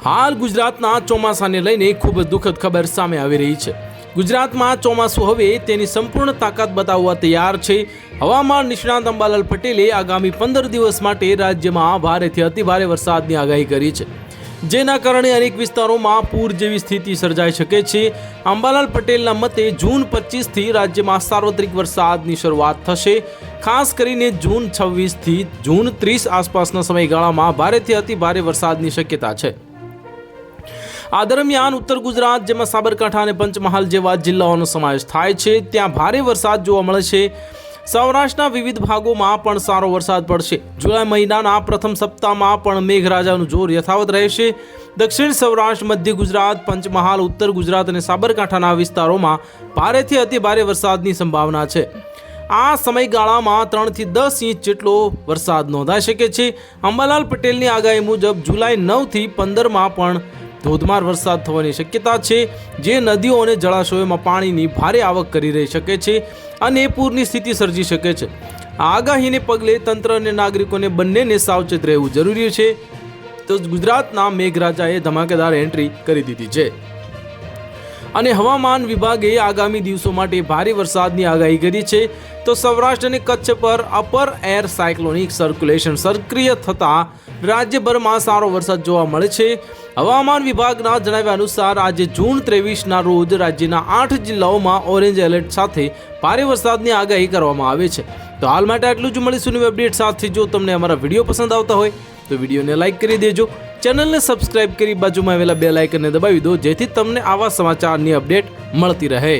હાલ ગુજરાતના ચોમાસાને લઈને ખૂબ દુઃખદ ખબર સામે આવી રહી છે। ગુજરાતમાં ચોમાસું હવે તેની સંપૂર્ણ તાકાત બતાવવા તૈયાર છે। હવામાન નિષ્ણાત અંબાલાલ પટેલે આગામી 15 દિવસ માટે રાજ્યમાં ભારેથી અતિભારે વરસાદની આગાહી કરી છે, જેના કારણે અનેક વિસ્તારોમાં પૂર જેવી સ્થિતિ સર્જાઈ શકે છે। અંબાલાલ પટેલના મતે જૂન 25 થી રાજ્યમાં સાર્વત્રિક વરસાદની શરૂઆત થશે। ખાસ કરીને જૂન 26 થી જૂન 30 આસપાસના સમયગાળામાં ભારેથી અતિભારે વરસાદની શક્યતા છે। આ દરમિયાન ઉત્તર ગુજરાત, જેમાં સાબરકાંઠા અને પંચમહાલ જેવા જિલ્લાઓનો સમાવેશ થાય છે, ત્યાં ભારે વરસાદ જોવા મળે છે। સૌરાષ્ટ્રના વિવિધ ભાગોમાં પણ સારો વરસાદ પડશે। જુલાઈ મહિનાના પ્રથમ સપ્તાહમાં પણ મેઘરાજાનું જોર યથાવત રહેશે। દક્ષિણ સૌરાષ્ટ્ર, મધ્ય ગુજરાત, પંચમહાલ, ઉત્તર ગુજરાત અને સાબરકાંઠાના વિસ્તારોમાં ભારેથી અતિભારે વરસાદની સંભાવના છે। આ સમયગાળામાં 3 થી 10 ઇંચ જેટલો વરસાદ નોંધાઈ શકે છે। અંબાલાલ પટેલની આગાહી મુજબ જુલાઈ 9 થી 15માં પણ ધોધમાર વરસાદ થવાની શક્યતા છે, જે નદીઓ અને જળાશયોમાં પાણીની ભારે આવક કરી રહી શકે છે અને પૂરની સ્થિતિ સર્જી શકે છે। આ આગાહીને પગલે તંત્ર અને નાગરિકોને બંનેને સાવચેત રહેવું જરૂરી છે। તો ગુજરાતના મેઘરાજાએ ધમાકેદાર એન્ટ્રી કરી દીધી છે અને હવામાન વિભાગે આગામી દિવસો માટે ભારે વરસાદની આગાહી કરી છે। તો સૌરાષ્ટ્ર અને કચ્છ પર અપર એર સાયક્લોનિક સર્ક્યુલેશન સક્રિય થતાં રાજ્યભરમાં સારો વરસાદ જોવા મળે છે। હવામાન વિભાગના જણાવ્યા અનુસાર આજે જૂન 23ના રોજ રાજ્યના 8 જિલ્લાઓમાં ઓરેન્જ એલર્ટ સાથે ભારે વરસાદની આગાહી કરવામાં આવી છે। તો હાલ માટે આટલું જ। મળીશું નવી અપડેટ સાથે। જો તમને અમારા વિડીયો પસંદ આવતા હોય તો વિડીયોને લાઇક કરી દેજો, ચેનલને સબસ્ક્રાઇબ કરી બાજુમાં આવેલા બેલ આઇકનને દબાવી દો, જેથી તમને આવા સમાચારની અપડેટ મળતી રહે।